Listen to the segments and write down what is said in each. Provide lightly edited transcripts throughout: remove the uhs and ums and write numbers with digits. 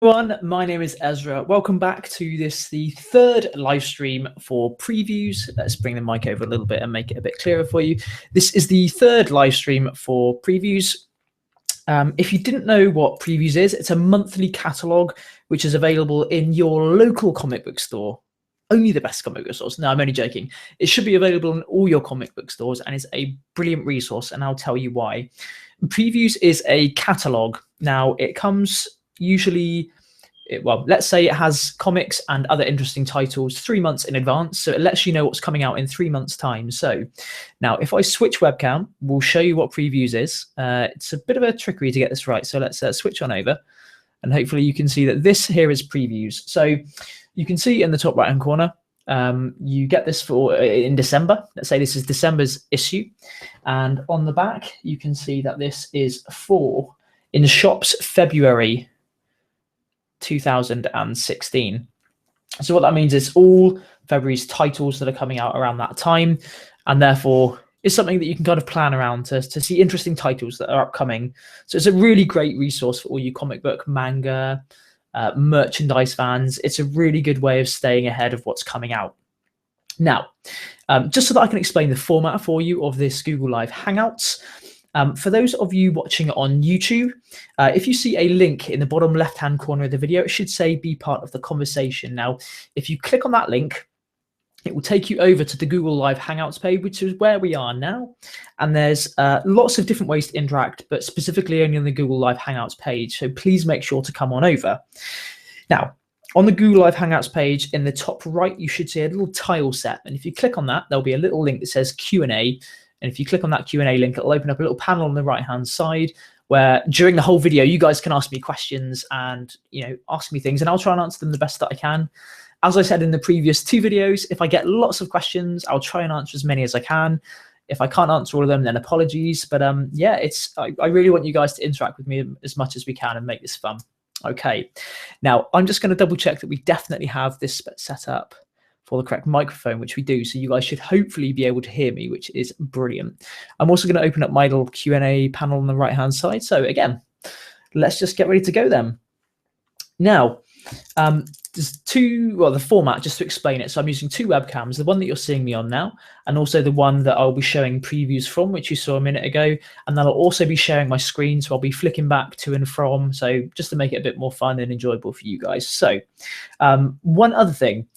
Everyone, my name is Ezra. Welcome back to the third live stream for previews. Let's bring the mic over a little bit and make it a bit clearer for you. This is the third live stream for previews. If you didn't know what previews is, it's a monthly catalogue which is available in your local comic book store. Only the best comic book stores. No, I'm only joking. It should be available in all your comic book stores and is a brilliant resource, and I'll tell you why. Previews is a catalogue. Now, it comes usually, well, let's say it has comics and other interesting titles 3 months in advance, so it lets you know what's coming out in 3 months' time. So now if I switch webcam, we'll show you what previews is. It's a bit of a trickery to get this right, so let's switch on over, and hopefully you can see that this here is previews. So you can see in the top right hand corner, you get this for in December. Let's say this is December's issue, and on the back you can see that this is for in shops February 2016. So what that means is all February's titles that are coming out around that time, and therefore it's something that you can kind of plan around to see interesting titles that are upcoming. So it's a really great resource for all you comic book, manga, merchandise fans. It's a really good way of staying ahead of what's coming out. Now, just so that I can explain the format for you of this Google Live Hangouts, for those of you watching on YouTube, if you see a link in the bottom left-hand corner of the video, it should say be part of the conversation. Now, if you click on that link, it will take you over to the Google Live Hangouts page, which is where we are now. And there's lots of different ways to interact, but specifically only on the Google Live Hangouts page. So please make sure to come on over. Now, on the Google Live Hangouts page, in the top right, you should see a little tile set. And if you click on that, there'll be a little link that says Q&A. And if you click on that Q&A link, it'll open up a little panel on the right-hand side where during the whole video, you guys can ask me questions and, ask me things, and I'll try and answer them the best that I can. As I said in the previous 2 videos, if I get lots of questions, I'll try and answer as many as I can. If I can't answer all of them, then apologies. But yeah, I really want you guys to interact with me as much as we can and make this fun. Okay, now I'm just going to double check that we definitely have this set up for the correct microphone, which we do. So you guys should hopefully be able to hear me, which is brilliant. I'm also going to open up my little Q&A panel on the right-hand side. So again, let's just get ready to go then. Now, there's the format, just to explain it. So I'm using 2 webcams, the one that you're seeing me on now, and also the one that I'll be showing previews from, which you saw a minute ago. And then I'll also be sharing my screen, so I'll be flicking back to and from, so just to make it a bit more fun and enjoyable for you guys. So one other thing,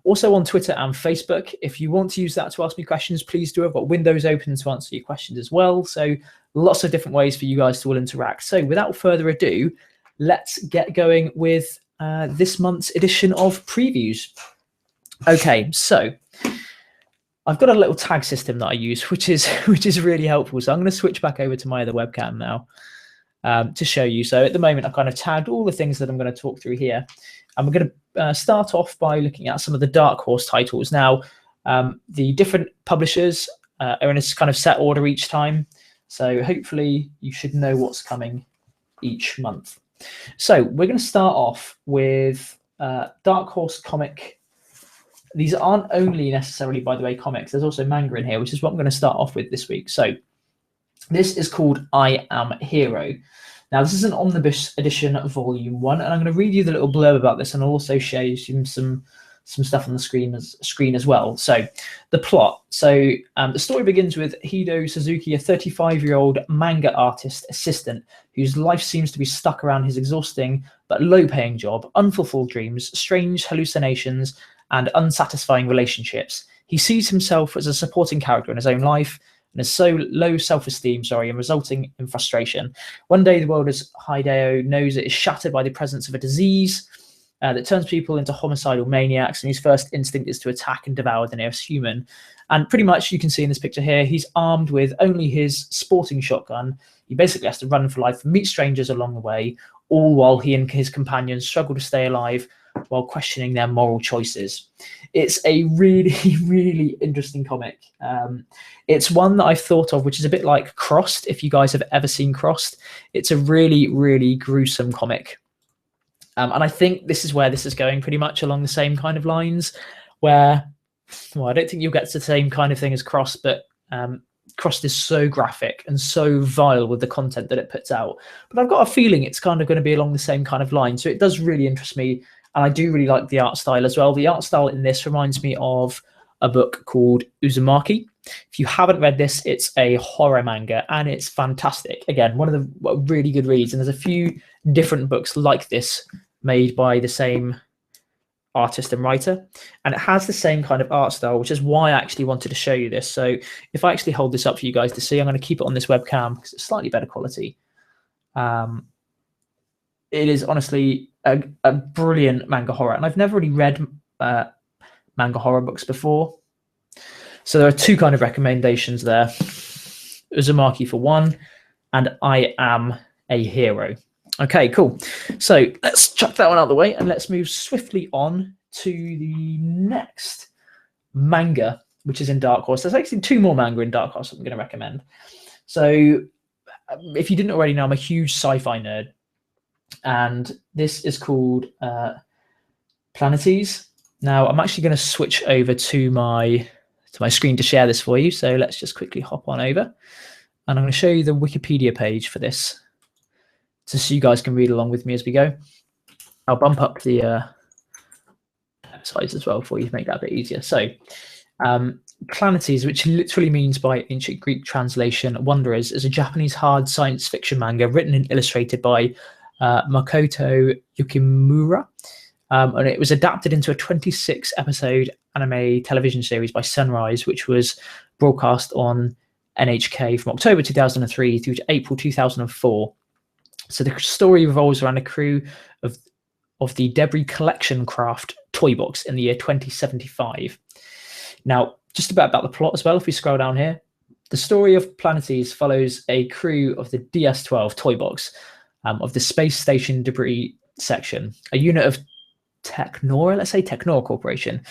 also on Twitter and Facebook, if you want to use that to ask me questions, please do. I've got windows open to answer your questions as well. So lots of different ways for you guys to all interact. So without further ado, let's get going with this month's edition of previews. Okay, so I've got a little tag system that I use, which is really helpful. So I'm going to switch back over to my other webcam now to show you. So at the moment, I've kind of tagged all the things that I'm going to talk through here. And we're going to start off by looking at some of the Dark Horse titles. Now, the different publishers are in a kind of set order each time. So hopefully you should know what's coming each month. So we're going to start off with Dark Horse comic. These aren't only necessarily, by the way, comics. There's also manga in here, which is what I'm going to start off with this week. So this is called I Am Hero. Now, this is an omnibus edition, volume 1, and I'm going to read you the little blurb about this, and I'll also show you some stuff on the screen as well. So the plot. So the story begins with Hido Suzuki, a 35-year-old manga artist assistant whose life seems to be stuck around his exhausting but low-paying job, unfulfilled dreams, strange hallucinations, and unsatisfying relationships. He sees himself as a supporting character in his own life and has so low self-esteem, and resulting in frustration. One day, the world as Hideo knows it is shattered by the presence of a disease that turns people into homicidal maniacs, and his first instinct is to attack and devour the nearest human. And pretty much, you can see in this picture here, he's armed with only his sporting shotgun. He basically has to run for life and meet strangers along the way, all while he and his companions struggle to stay alive while questioning their moral choices. It's a really, really interesting comic. It's one that I've thought of, which is a bit like Crossed, if you guys have ever seen Crossed. It's a really, really gruesome comic. And I think this is where this is going, pretty much along the same kind of lines, where, well, I don't think you'll get to the same kind of thing as Crossed, but Crossed is so graphic and so vile with the content that it puts out. But I've got a feeling it's kind of going to be along the same kind of line. So it does really interest me. And I do really like the art style as well. The art style in this reminds me of a book called Uzumaki. If you haven't read this, it's a horror manga and it's fantastic. Again, one of the really good reads. And there's a few different books like this made by the same artist and writer, and it has the same kind of art style, which is why I actually wanted to show you this. So if I actually hold this up for you guys to see, I'm going to keep it on this webcam because it's slightly better quality. It is honestly a brilliant manga horror, and I've never really read manga horror books before. So there are two kind of recommendations there. Uzumaki for one, and I Am a Hero. Okay, cool. So let's chuck that one out of the way and let's move swiftly on to the next manga, which is in Dark Horse. There's actually two more manga in Dark Horse I'm going to recommend. So if you didn't already know, I'm a huge sci-fi nerd. And this is called Planetes. Now, I'm actually going to switch over to my screen to share this for you. So let's just quickly hop on over. And I'm going to show you the Wikipedia page for this, so you guys can read along with me as we go. I'll bump up the size as well for you to make that a bit easier. So Planetes, which literally means by ancient Greek translation, Wanderers, is a Japanese hard science fiction manga written and illustrated by Makoto Yukimura. And it was adapted into a 26-episode anime television series by Sunrise, which was broadcast on NHK from October 2003 through to April 2004. So the story revolves around a crew of the debris collection craft Toy Box in the year 2075. Now, just about the plot as well, if we scroll down here, the story of Planetes follows a crew of the DS-12 Toy Box of the Space Station Debris Section, a unit of Technora Corporation.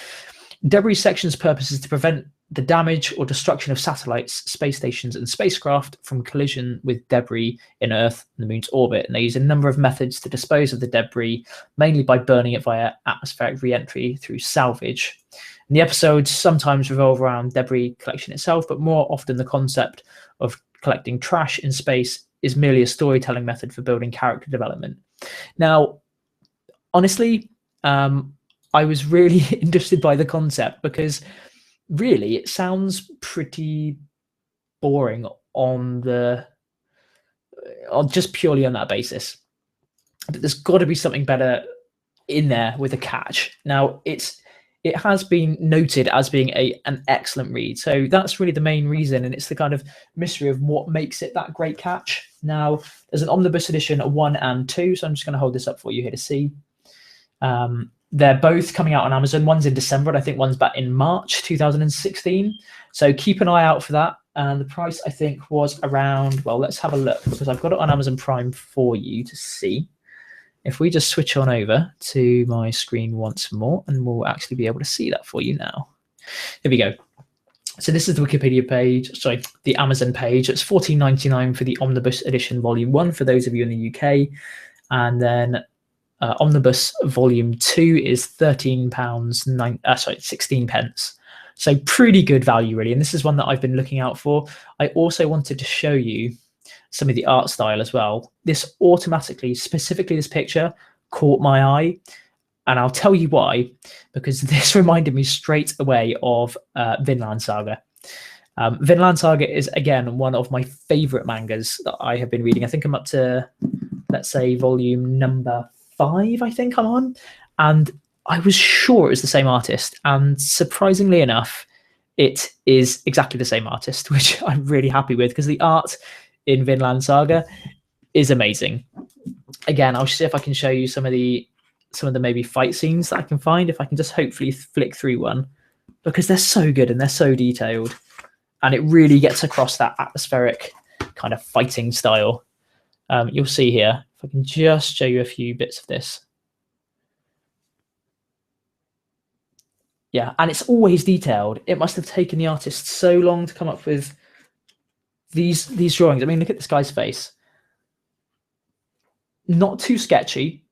Debris Section's purpose is to prevent the damage or destruction of satellites, space stations, and spacecraft from collision with debris in Earth and the Moon's orbit. And they use a number of methods to dispose of the debris, mainly by burning it via atmospheric re-entry through salvage. And the episodes sometimes revolve around debris collection itself, but more often the concept of collecting trash in space is merely a storytelling method for building character development. Now, honestly, I was really interested by the concept because really it sounds pretty boring just purely on that basis. But there's got to be something better in there with a catch. Now, it has been noted as being an excellent read. So that's really the main reason, and it's the kind of mystery of what makes it that great catch. Now, there's an omnibus edition 1 and 2, so I'm just going to hold this up for you here to see. They're both coming out on Amazon. One's in December, and I think one's back in March 2016. So keep an eye out for that. And the price, I think, was around, well, let's have a look, because I've got it on Amazon Prime for you to see. If we just switch on over to my screen once more, and we'll actually be able to see that for you now. Here we go. So this is the Wikipedia page, sorry, the Amazon page. It's $14.99 for the Omnibus Edition Volume 1 for those of you in the UK. And then Omnibus Volume 2 is £16. So pretty good value, really. And this is one that I've been looking out for. I also wanted to show you some of the art style as well. This automatically, specifically this picture, caught my eye. And I'll tell you why, because this reminded me straight away of Vinland Saga. Vinland Saga is, again, one of my favorite mangas that I have been reading. I think I'm up to, let's say, volume number 5, I think I'm on. And I was sure it was the same artist. And surprisingly enough, it is exactly the same artist, which I'm really happy with, because the art in Vinland Saga is amazing. Again, I'll see if I can show you some of the maybe fight scenes that I can find, if I can just hopefully flick through one, because they're so good and they're so detailed, and it really gets across that atmospheric kind of fighting style. You'll see here, if I can just show you a few bits of this. Yeah, and it's always detailed. It must have taken the artist so long to come up with these drawings. I mean, look at this guy's face. Not too sketchy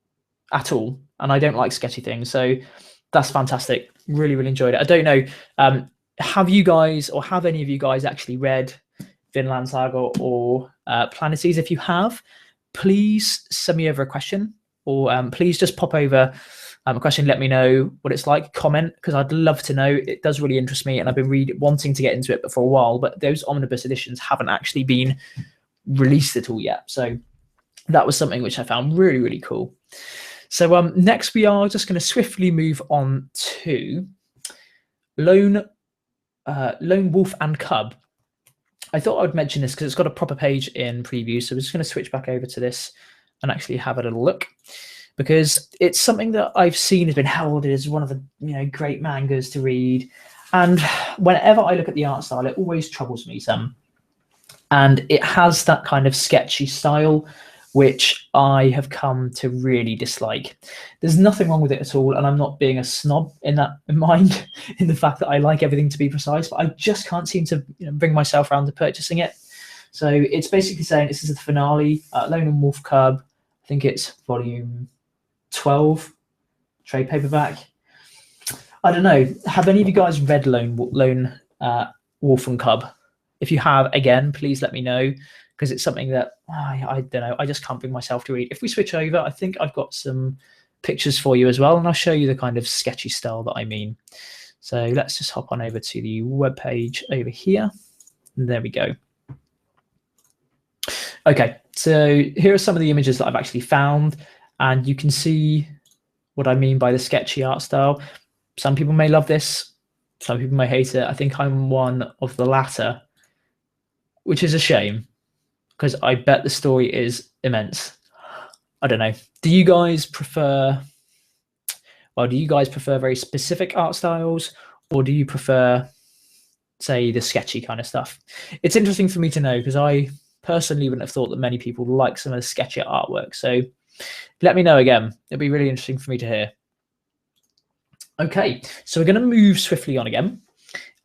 at all, and I don't like sketchy things, so that's fantastic. Really, really enjoyed it. I don't know, have you guys, or have any of you guys actually read Vinland Saga or Planetes. If you have, please send me over a question, or please just pop over a question. Let me know what it's like. Comment, because I'd love to know. It does really interest me, and I've been wanting to get into it for a while, but those omnibus editions haven't actually been released at all yet. So that was something which I found really, really cool. So next we are just going to swiftly move on to Lone Wolf and Cub. I thought I would mention this because it's got a proper page in preview. So we're just going to switch back over to this and actually have a little look, because it's something that I've seen has been heralded as one of the great mangas to read. And whenever I look at the art style, it always troubles me some. And it has that kind of sketchy style, which I have come to really dislike. There's nothing wrong with it at all, and I'm not being a snob in mind, in the fact that I like everything to be precise, but I just can't seem to bring myself around to purchasing it. So it's basically saying this is the finale, Lone and Wolf Cub. I think it's volume 12, trade paperback. I don't know. Have any of you guys read Lone Wolf and Cub? If you have, again, please let me know, because it's something that I don't know. I just can't bring myself to read. If we switch over, I think I've got some pictures for you as well, and I'll show you the kind of sketchy style that I mean. So let's just hop on over to the webpage over here. And there we go. Okay, so here are some of the images that I've actually found, and you can see what I mean by the sketchy art style. Some people may love this, some people may hate it. I think I'm one of the latter, which is a shame, because I bet the story is immense. I don't know. Do you guys prefer very specific art styles, or do you prefer, say, the sketchy kind of stuff? It's interesting for me to know, because I personally wouldn't have thought that many people like some of the sketchy artwork. So let me know again. It'd be really interesting for me to hear. Okay, so we're going to move swiftly on again.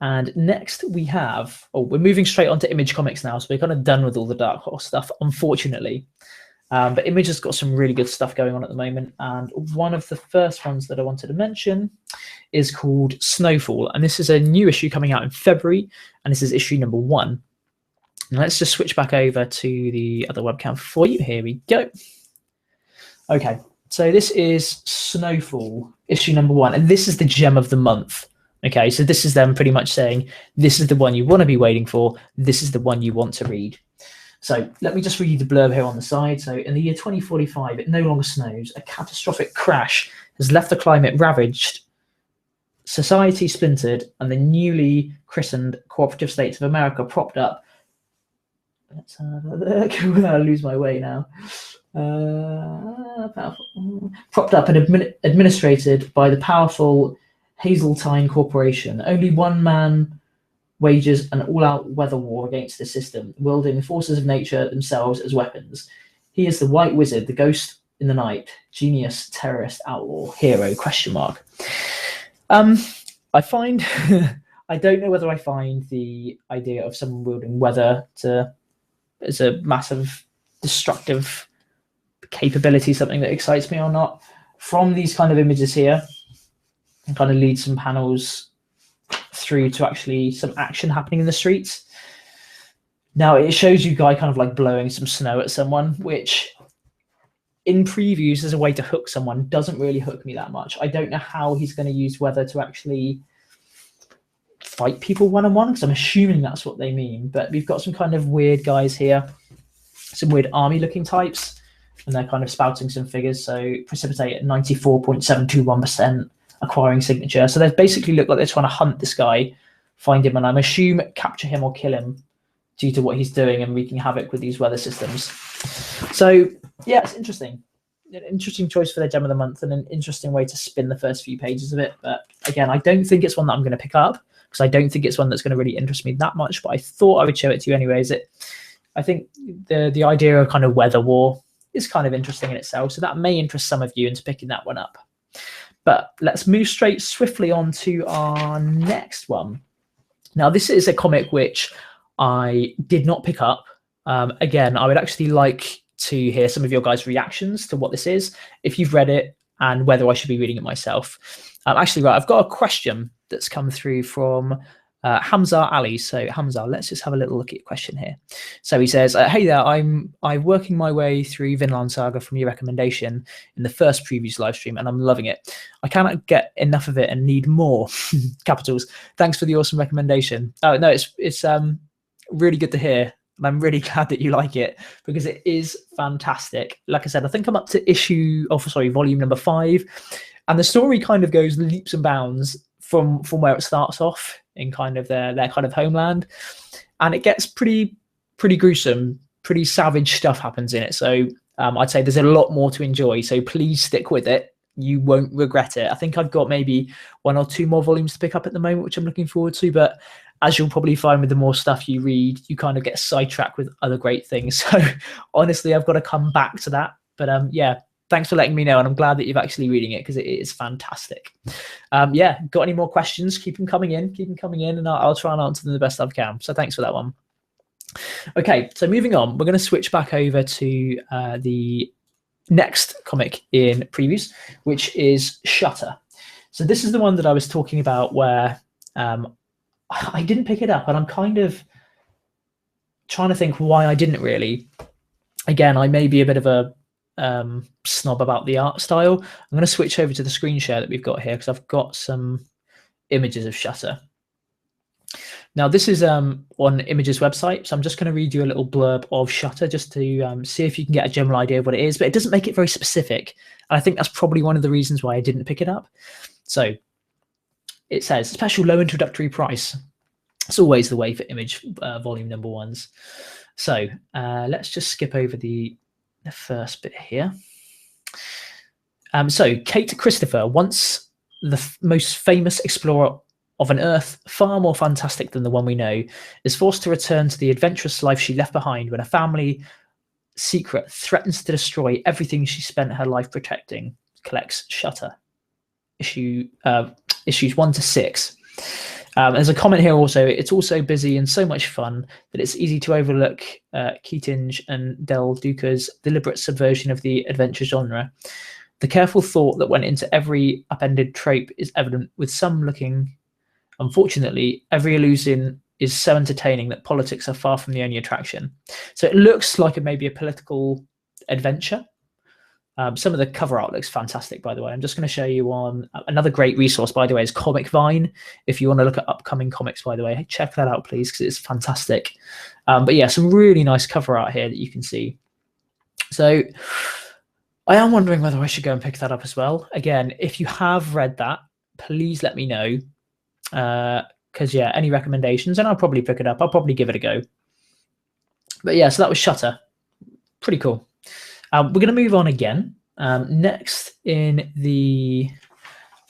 And next we have, we're moving straight on to Image Comics now. So we're kind of done with all the Dark Horse stuff, unfortunately. But Image has got some really good stuff going on at the moment. And one of the first ones that I wanted to mention is called Snowfall. And this is a new issue coming out in February. And this is issue number 1. And let's just switch back over to the other webcam for you. Here we go. Okay, so this is Snowfall, issue number 1. And this is the gem of the month. Okay, so this is them pretty much saying, this is the one you want to be waiting for. This is the one you want to read. So let me just read you the blurb here on the side. So in the year 2045, it no longer snows. A catastrophic crash has left the climate ravaged, society splintered, and the newly christened cooperative states of America propped up. Let's have a look. I'll lose my way now. Propped up and administrated by the powerful Hazeltine Corporation. Only one man wages an all-out weather war against the system, wielding the forces of nature themselves as weapons. He is the White Wizard, the ghost in the night, genius, terrorist, outlaw, hero, ? I find, I don't know whether I find the idea of someone wielding weather as a massive destructive capability something that excites me or not. From these kind of images here, and kind of lead some panels through to actually some action happening in the streets. Now it shows you guy kind of like blowing some snow at someone, which in previews as a way to hook someone doesn't really hook me that much. I don't know how he's going to use weather to actually fight people one-on-one, because I'm assuming that's what they mean. But we've got some kind of weird guys here, some weird army looking types, and they're kind of spouting some figures. So precipitate at 94.721%. Acquiring signature. So they basically look like they're trying to hunt this guy, find him, and I'm assuming capture him or kill him due to what he's doing and wreaking havoc with these weather systems. So yeah, it's interesting. An interesting choice for their gem of the month, and an interesting way to spin the first few pages of it. But again, I don't think it's one that I'm going to pick up, because I don't think it's one that's going to really interest me that much. But I thought I would show it to you anyways. I think the idea of kind of weather war is kind of interesting in itself. So that may interest some of you into picking that one up. But let's move swiftly on to our next one. Now, this is a comic which I did not pick up. Again, I would actually like to hear some of your guys' reactions to what this is, if you've read it, and whether I should be reading it myself. Actually, right, I've got a question that's come through from Hamza Ali. So Hamza, let's just have a little look at your question here. So he says, hey there, I'm working my way through Vinland Saga from your recommendation in the first previews live stream, and I'm loving it. I cannot get enough of it and need more. Capitals. Thanks for the awesome recommendation. Oh no, it's really good to hear. And I'm really glad that you like it, because it is fantastic. Like I said, I think I'm up to volume number 5, and the story kind of goes leaps and bounds from where it starts off in kind of their kind of homeland, and it gets pretty gruesome, pretty savage stuff happens in it. So I'd say there's a lot more to enjoy. So please stick with it. You won't regret it. I think I've got maybe 1 or 2 more volumes to pick up at the moment, which I'm looking forward to. But as you'll probably find with the more stuff you read, you kind of get sidetracked with other great things. So honestly, I've got to come back to that. But yeah, thanks for letting me know. And I'm glad that you've actually reading it, because it is fantastic. Yeah, got any more questions? Keep them coming in, and I'll try and answer them the best I can. So thanks for that one. Okay, so moving on, we're going to switch back over to the next comic in previews, which is Shutter. So this is the one that I was talking about where I didn't pick it up, and I'm kind of trying to think why I didn't really. Again, I may be a bit of a snob about the art style. I'm going to switch over to the screen share that we've got here, because I've got some images of Shutter. Now, this is on Image's website, so I'm just going to read you a little blurb of Shutter just to see if you can get a general idea of what it is, but it doesn't make it very specific. And I think that's probably one of the reasons why I didn't pick it up. So it says, special low introductory price. It's always the way for Image volume number 1s. So let's just skip over the first bit here. So Kate Christopher, once the most famous explorer of an Earth far more fantastic than the one we know, is forced to return to the adventurous life she left behind when a family secret threatens to destroy everything she spent her life protecting. Collects Shutter. Issues 1 to 6. There's a comment here also, it's also busy and so much fun that it's easy to overlook Keatinge and Del Duca's deliberate subversion of the adventure genre. The careful thought that went into every upended trope is evident, with some looking. Unfortunately, every illusion is so entertaining that politics are far from the only attraction. So it looks like it may be a political adventure. Some of the cover art looks fantastic, by the way. I'm just going to show you on another great resource, by the way, is Comic Vine. If you want to look at upcoming comics, by the way, check that out, please, because it's fantastic. But yeah, some really nice cover art here that you can see. So I am wondering whether I should go and pick that up as well. Again, if you have read that, please let me know. Because yeah, any recommendations, and I'll probably pick it up. I'll probably give it a go. But yeah, so that was Shutter. Pretty cool. We're going to move on again. Next in the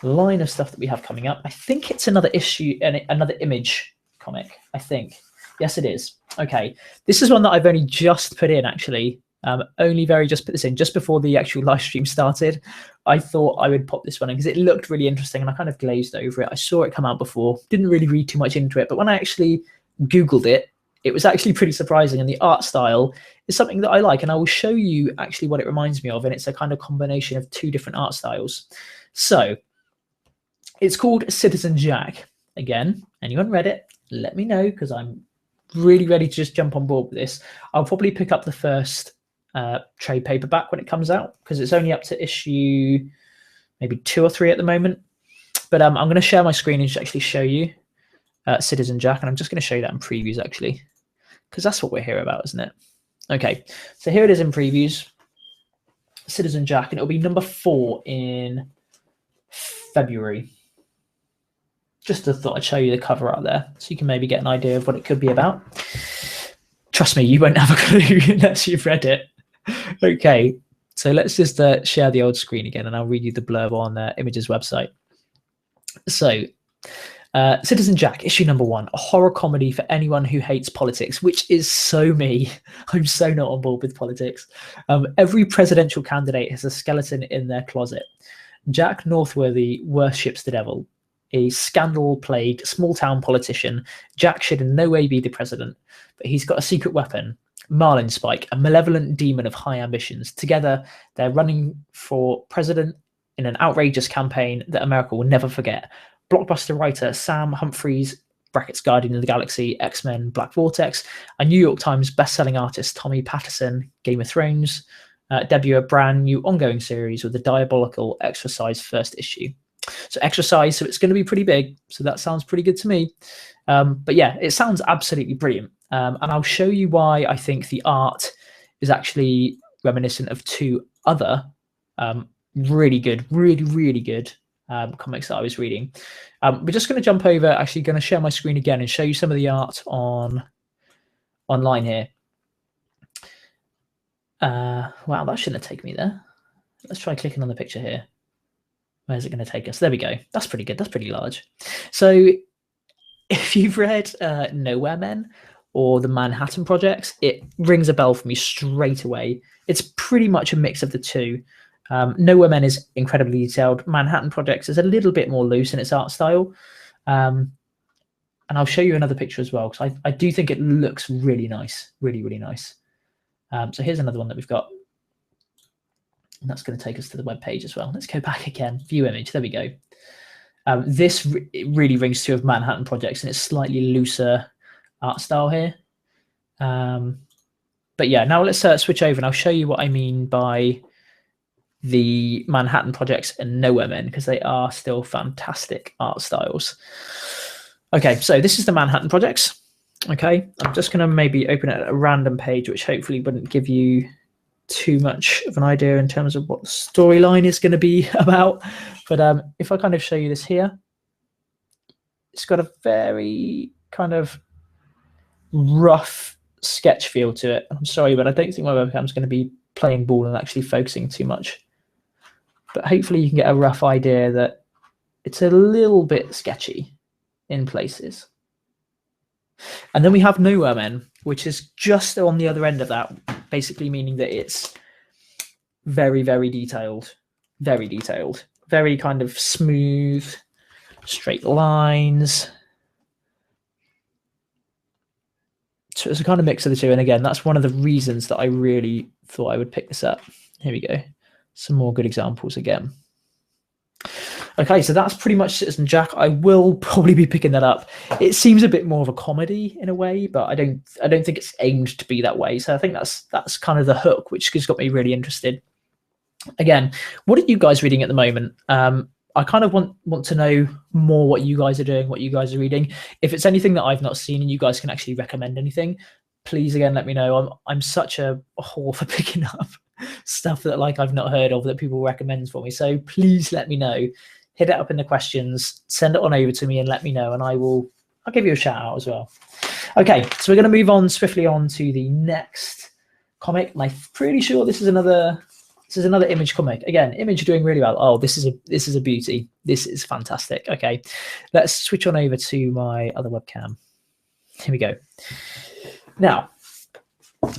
line of stuff that we have coming up, I think it's another issue and another Image comic. I think. Yes, it is. Okay, this is one that I've only just put in, actually. Just put this in just before the actual live stream started. I thought I would pop this one in because it looked really interesting, and I kind of glazed over it. I saw it come out before, didn't really read too much into it, but when I actually Googled it, it was actually pretty surprising, and the art style is something that I like, and I will show you actually what it reminds me of, and it's a kind of combination of 2 different art styles. So it's called Citizen Jack. Again, anyone read it? Let me know, because I'm really ready to just jump on board with this. I'll probably pick up the first trade paperback when it comes out, because it's only up to issue maybe 2 or 3 at the moment. But I'm going to share my screen and just actually show you Citizen Jack, and I'm just going to show you that in previews, actually, because that's what we're here about, isn't it? Okay, so here it is in previews, Citizen Jack, and it'll be number 4 in February. Just thought I'd show you the cover out there, so you can maybe get an idea of what it could be about. Trust me, you won't have a clue unless you've read it. Okay, so let's just share the old screen again, and I'll read you the blurb on Image's website. So, Citizen Jack, issue number 1, a horror comedy for anyone who hates politics, which is so me. I'm so not on board with politics. Every presidential candidate has a skeleton in their closet. Jack Northworthy worships the devil. A scandal-plagued small-town politician, Jack should in no way be the president, but he's got a secret weapon, Marlinspike, a malevolent demon of high ambitions. Together, they're running for president in an outrageous campaign that America will never forget. Blockbuster writer Sam Humphries brackets Guardian of the Galaxy, X-Men, Black Vortex, a New York Times best-selling artist, Tommy Patterson, Game of Thrones, debut a brand new ongoing series with the Diabolical Exercise first issue. So Exercise, so it's going to be pretty big. So that sounds pretty good to me. But yeah, it sounds absolutely brilliant. And I'll show you why I think the art is actually reminiscent of two other really good comics that I was reading. We're just going to jump over, actually going to share my screen again and show you some of the art online here. Wow, that shouldn't have taken me there. Let's try clicking on the picture here. Where's it going to take us? There we go. That's pretty good. That's pretty large. So if you've read Nowhere Men or the Manhattan Projects, it rings a bell for me straight away. It's pretty much a mix of the two. Nowhere Men is incredibly detailed. Manhattan Projects is a little bit more loose in its art style. And I'll show you another picture as well, because I do think it looks really nice, really, really nice. So here's another one that we've got. And that's going to take us to the web page as well. Let's go back again. View image. There we go. This really rings true of Manhattan Projects, and it's slightly looser art style here. But yeah, now let's switch over, and I'll show you what I mean by the Manhattan Projects and Nowhere Men, because they are still fantastic art styles. Okay, so this is the Manhattan Projects. Okay, I'm just going to maybe open it at a random page, which hopefully wouldn't give you too much of an idea in terms of what the storyline is going to be about. But if I kind of show you this here, it's got a very kind of rough sketch feel to it. I'm sorry, but I don't think my webcam's going to be playing ball and actually focusing too much. But hopefully you can get a rough idea that it's a little bit sketchy in places. And then we have Nowhere Men, which is just on the other end of that, basically meaning that it's very, very detailed, very kind of smooth, straight lines. So it's a kind of mix of the two. And again, that's one of the reasons that I really thought I would pick this up. Here we go. Some more good examples again. Okay, so that's pretty much Citizen Jack. I will probably be picking that up. It seems a bit more of a comedy in a way, but I don't think it's aimed to be that way. So I think that's kind of the hook, which has got me really interested. Again, what are you guys reading at the moment? I kind of want to know more what you guys are doing, what you guys are reading. If it's anything that I've not seen and you guys can actually recommend anything, please again let me know. I'm such a whore for picking up stuff that like I've not heard of that people recommend for me. So please let me know. Hit it up in the questions, send it on over to me and let me know, and I'll give you a shout out as well. Okay, so we're going to move on swiftly on to the next comic. And I'm pretty sure this is another Image comic. Again, Image doing really well. Oh, this is a beauty. This is fantastic. Okay, let's switch on over to my other webcam. Here we go. Now,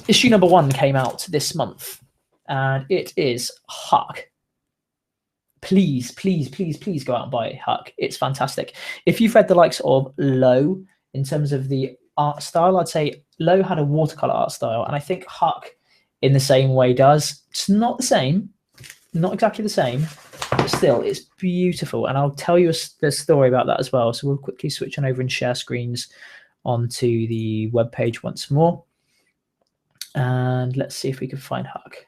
issue number 1 came out this month, and it is Huck. Please go out and buy Huck. It's fantastic. If you've read the likes of Low in terms of the art style, I'd say Low had a watercolor art style, and I think Huck in the same way does. It's not the same, not exactly the same, but still it's beautiful. And I'll tell you the story about that as well. So we'll quickly switch on over and share screens onto the webpage once more. And let's see if we can find Huck.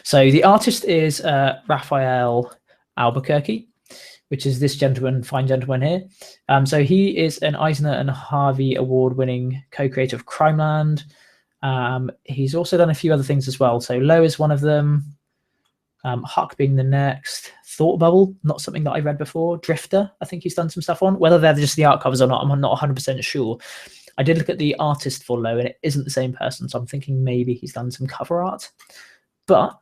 So the artist is Raphael Albuquerque, which is this gentleman, fine gentleman here. So he is an Eisner and Harvey award-winning co-creator of Crimeland. He's also done a few other things as well. So Low is one of them. Huck being the next. Thought Bubble, not something that I've read before. Drifter, I think he's done some stuff on. Whether they're just the art covers or not, I'm not 100% sure. I did look at the artist for Low, and it isn't the same person. So I'm thinking maybe he's done some cover art. But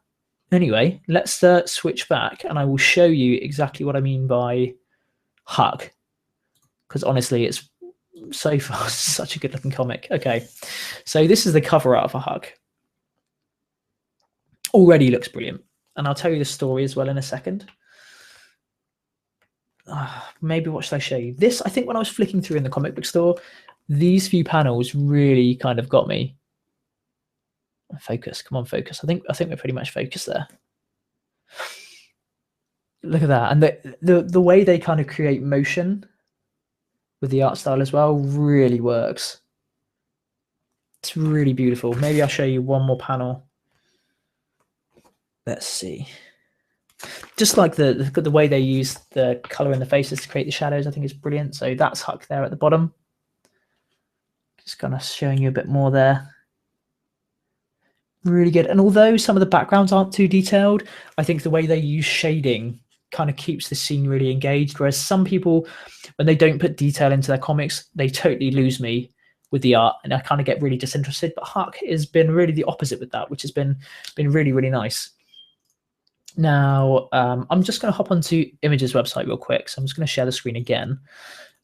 anyway, let's switch back, and I will show you exactly what I mean by Huck. Because honestly, it's so far such a good looking comic. Okay, so this is the cover art for Huck. Already looks brilliant, and I'll tell you the story as well in a second. Maybe what should I show you? This, I think when I was flicking through in the comic book store, these few panels really kind of got me. Focus, come on, focus. I think we're pretty much focused there. Look at that, and the way they kind of create motion with the art style as well. Really works. It's really beautiful. Maybe I'll show you one more panel. Let's see. Just like the way they use the color in the faces to create the shadows, I think is brilliant. So that's Huck there at the bottom. Just kind of showing you a bit more there. Really good. And although some of the backgrounds aren't too detailed, I think the way they use shading kind of keeps the scene really engaged. Whereas some people, when they don't put detail into their comics, they totally lose me with the art and I kind of get really disinterested. But Huck has been really the opposite with that, which has been really, really nice. Now, I'm just going to hop onto Image's website real quick. So I'm just going to share the screen again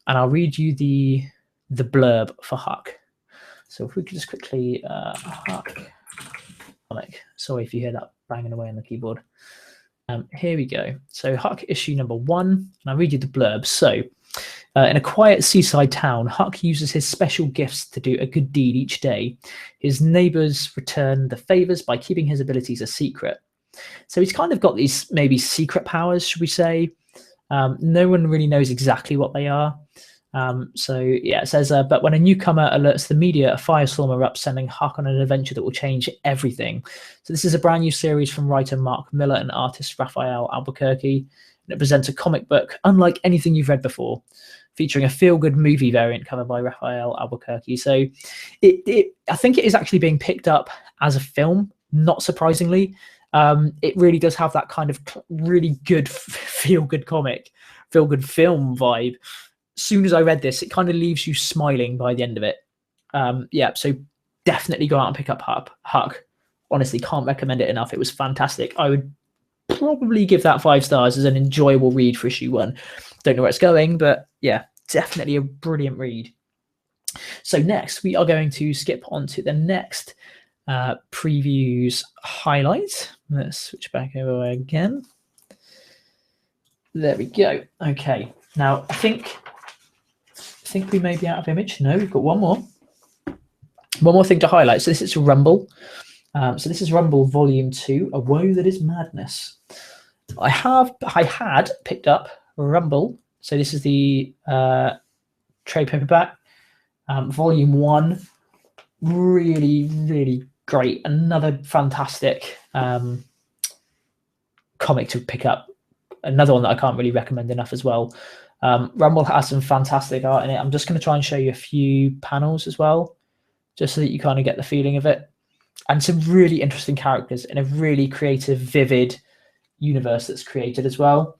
and I'll read you the blurb for Huck. So if we could just quickly, Huck comic. Sorry if you hear that banging away on the keyboard. Here we go. So Huck issue number 1, and I'll read you the blurb. So in a quiet seaside town, Huck uses his special gifts to do a good deed each day. His neighbors return the favors by keeping his abilities a secret. So he's kind of got these maybe secret powers, should we say. No one really knows exactly what they are. So yeah, it says, but when a newcomer alerts the media, a firestorm erupts, sending Huck on an adventure that will change everything. So this is a brand new series from writer Mark Miller and artist Raphael Albuquerque. And it presents a comic book unlike anything you've read before, featuring a feel-good movie variant cover by Raphael Albuquerque. So I think it is actually being picked up as a film, not surprisingly. It really does have that kind of really good feel-good comic, feel-good film vibe. As soon as I read this, it kind of leaves you smiling by the end of it. Yeah, so definitely go out and pick up Huck. Honestly, can't recommend it enough. It was fantastic. I would probably give that 5 stars as an enjoyable read for issue 1. Don't know where it's going, but yeah, definitely a brilliant read. So next, we are going to skip on to the next previews highlight. Let's switch back over again. There we go. Okay, now I think we may be out of Image. No, we've got one more thing to highlight. So this is Rumble. So this is Rumble Volume 2, A Woe That Is Madness. I had picked up Rumble. So this is the trade paperback, Volume 1. Really, really great. Another fantastic comic to pick up. Another one that I can't really recommend enough as well. Rumble has some fantastic art in it. I'm just going to try and show you a few panels as well, just so that you kind of get the feeling of it. And some really interesting characters in a really creative, vivid universe that's created as well.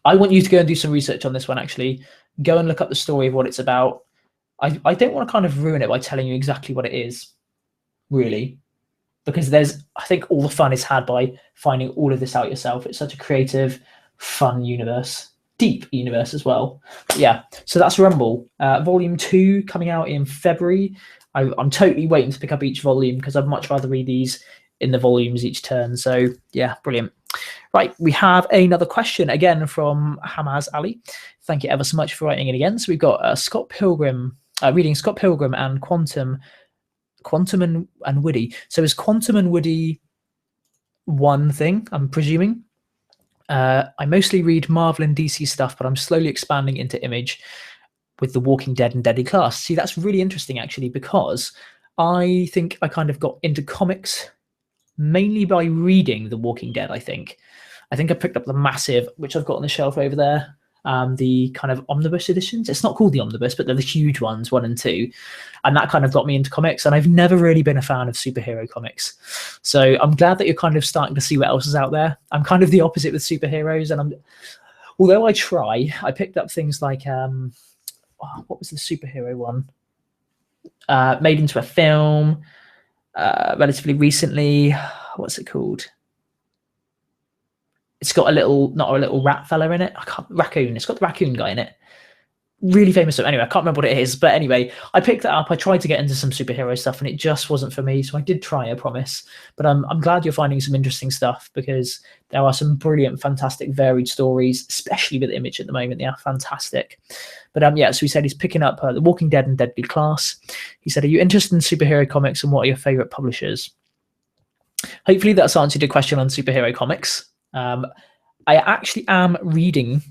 I want you to go and do some research on this one, actually. Go and look up the story of what it's about. I don't want to kind of ruin it by telling you exactly what it is, really, because I think all the fun is had by finding all of this out yourself. It's such a creative, fun universe, deep universe as well. But yeah, so that's Rumble. Volume 2 coming out in February. I'm totally waiting to pick up each volume because I'd much rather read these in the volumes each turn. So yeah, brilliant. Right, we have another question again from Hamaz Ali. Thank you ever so much for writing it again. So we've got Scott Pilgrim, reading Scott Pilgrim and Quantum and Woody. So is Quantum and Woody one thing, I'm presuming? I mostly read Marvel and DC stuff, but I'm slowly expanding into Image with The Walking Dead and Deadly Class. See, that's really interesting, actually, because I think I kind of got into comics mainly by reading The Walking Dead, I think. I picked up the massive, which I've got on the shelf over there, the kind of omnibus editions. It's not called the omnibus, but they're the huge ones, 1 and 2. And that kind of got me into comics. And I've never really been a fan of superhero comics. So I'm glad that you're kind of starting to see what else is out there. I'm kind of the opposite with superheroes. And although I picked up things like, what was the superhero one? Made into a film relatively recently. What's it called? It's got not a little rat fella in it. Raccoon. It's got the raccoon guy in it. Really famous. Anyway, I can't remember what it is. But anyway, I picked that up. I tried to get into some superhero stuff, and it just wasn't for me. So I did try, I promise. But I'm glad you're finding some interesting stuff because there are some brilliant, fantastic, varied stories, especially with Image at the moment. They are fantastic. But yeah, so he said he's picking up The Walking Dead and Deadly Class. He said, "Are you interested in superhero comics, and what are your favorite publishers?" Hopefully that's answered your question on superhero comics. I actually am reading,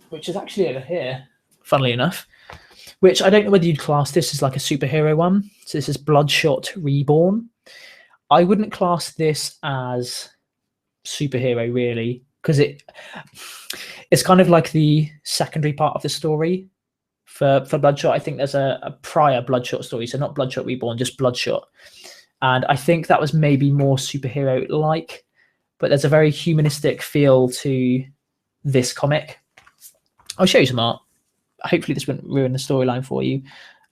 which is actually over here. funnily enough, which I don't know whether you'd class this as like a superhero one. So this is Bloodshot Reborn. I wouldn't class this as superhero really, because it's kind of like the secondary part of the story for Bloodshot. I think there's a prior Bloodshot story, so not Bloodshot Reborn, just Bloodshot. And I think that was maybe more superhero-like, but there's a very humanistic feel to this comic. I'll show you some art. Hopefully this won't ruin the storyline for you.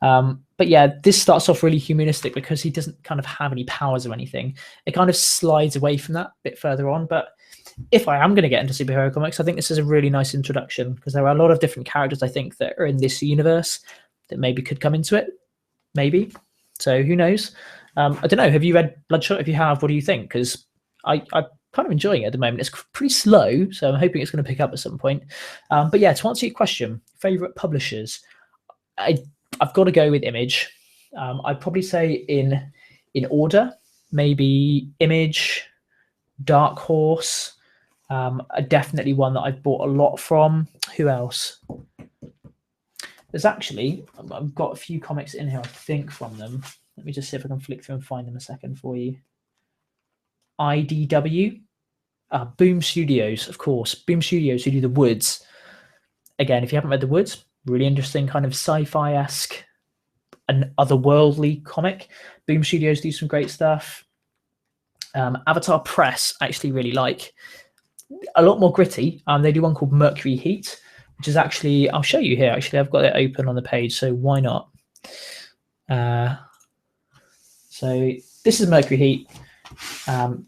But yeah, this starts off really humanistic because he doesn't kind of have any powers or anything. It kind of slides away from that a bit further on. But if I am going to get into superhero comics, I think this is a really nice introduction, because there are a lot of different characters, I think, that are in this universe that maybe could come into it. Maybe. So who knows? I don't know. Have you read Bloodshot? If you have, what do you think? Because I'm kind of enjoying it at the moment. It's pretty slow, so I'm hoping it's going to pick up at some point. But yeah, to answer your question, favorite publishers, I've got to go with Image. I'd probably say in order, maybe Image, Dark Horse, definitely one that I've bought a lot from. Who else? There's actually, I've got a few comics in here, I think, from them. Let me just see if I can flick through and find them a second for you. IDW, Boom Studios, of course. Boom Studios, who do The Woods. Again, if you haven't read The Woods, really interesting kind of sci-fi-esque and otherworldly comic. Boom Studios do some great stuff. Avatar Press, I actually really like. A lot more gritty. They do one called Mercury Heat, which is actually, I'll show you here. Actually, I've got it open on the page, so why not? So this is Mercury Heat.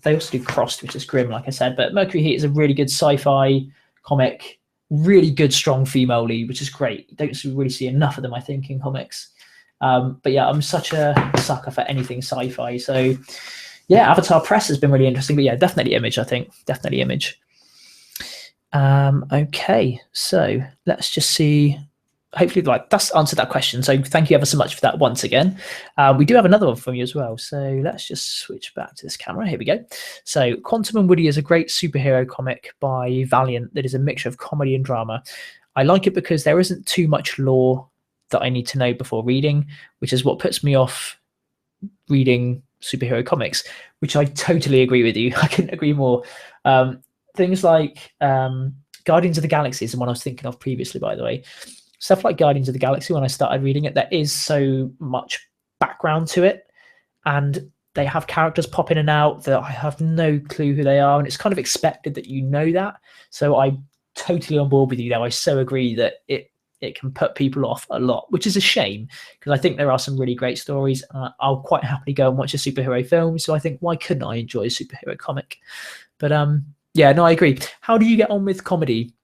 They also do Crossed, which is grim, like I said. But Mercury Heat is a really good sci-fi comic. Really good, strong female lead, which is great. You don't really see enough of them, I think, in comics. But yeah, I'm such a sucker for anything sci-fi. So yeah, Avatar Press has been really interesting. But yeah, definitely Image, I think. Definitely Image. Okay, so let's just see. Hopefully, that's answered that question. So thank you ever so much for that once again. We do have another one from you as well. So let's just switch back to this camera. Here we go. So Quantum and Woody is a great superhero comic by Valiant that is a mixture of comedy and drama. I like it because there isn't too much lore that I need to know before reading, which is what puts me off reading superhero comics, which I totally agree with you. I couldn't agree more. Things like Guardians of the Galaxy is the one I was thinking of previously, by the way. Stuff like Guardians of the Galaxy, when I started reading it, there is so much background to it, and they have characters pop in and out that I have no clue who they are, and it's kind of expected that you know that. So I'm totally on board with you there. I so agree that it can put people off a lot, which is a shame, because I think there are some really great stories. I'll quite happily go and watch a superhero film, so I think, why couldn't I enjoy a superhero comic? But yeah, no, I agree. How do you get on with comedy?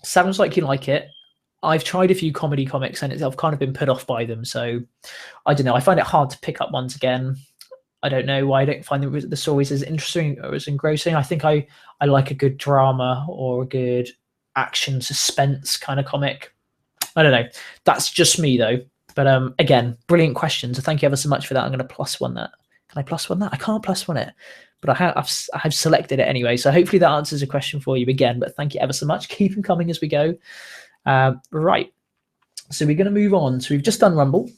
Sounds like you like it. I've tried a few comedy comics and I've kind of been put off by them. So I don't know. I find it hard to pick up ones again. I don't know why I don't find the stories as interesting or as engrossing. I think I like a good drama or a good action suspense kind of comic. I don't know. That's just me though. But again, brilliant question. So thank you ever so much for that. I'm going to +1 that. Can I +1 that? I can't +1 it. But I've selected it anyway. So hopefully that answers a question for you again. But thank you ever so much. Keep them coming as we go. Right, so we're going to move on. So we've just done Rumble.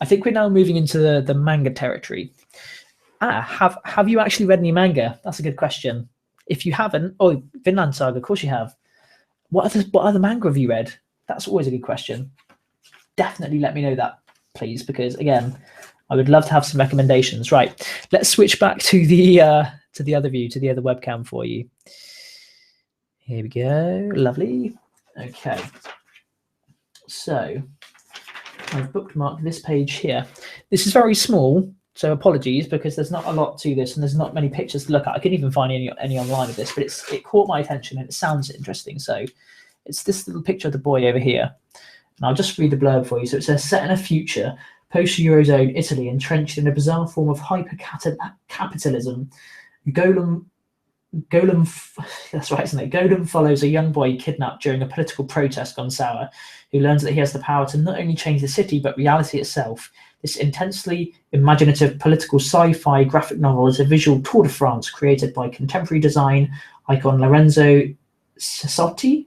I think we're now moving into the manga territory. Have you actually read any manga? That's a good question. If you haven't, Vinland Saga, of course you have. What other manga have you read? That's always a good question. Definitely let me know that, please, because again, I would love to have some recommendations. Right, let's switch back to the other view, to the other webcam for you. Here we go. Lovely. Okay, so I've bookmarked this page here. This is very small, so apologies, because there's not a lot to this and there's not many pictures to look at. I couldn't even find any online of this, but it caught my attention and it sounds interesting. So it's this little picture of the boy over here. And I'll just read the blurb for you. So it says, set in a future, post-Eurozone Italy entrenched in a bizarre form of hyper-capitalism, that's right, isn't it? Golem follows a young boy kidnapped during a political protest gone sour, who learns that he has the power to not only change the city, but reality itself. This intensely imaginative political sci-fi graphic novel is a visual tour de France created by contemporary design icon Lorenzo Cesotti.